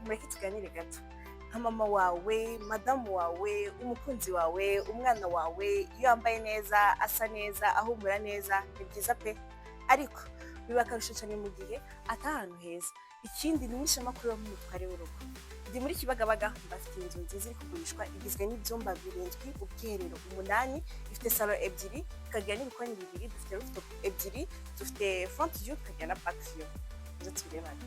mureke tuganire gato nka mama wawe, madamu wawe, umukunzi wawe, umwana wawe, iyo yambaye neza, asa neza, ahumura neza, ni byiza pe. Ariko biba akarusho cyane mu gihe ata ahantu heza. Ikindi ni imishamakuru y'umutware w'urugo. Ndi muri Kibagabaga, bafite inzu nziza iri kugurishwa, igizwe n'ibyumba 7, ubwiherero 8, ifite salo 2, ikagira n'ibikoni 2, dufite rooftop 2, dufite front view, ikagira na back view. Nzo tubirebana.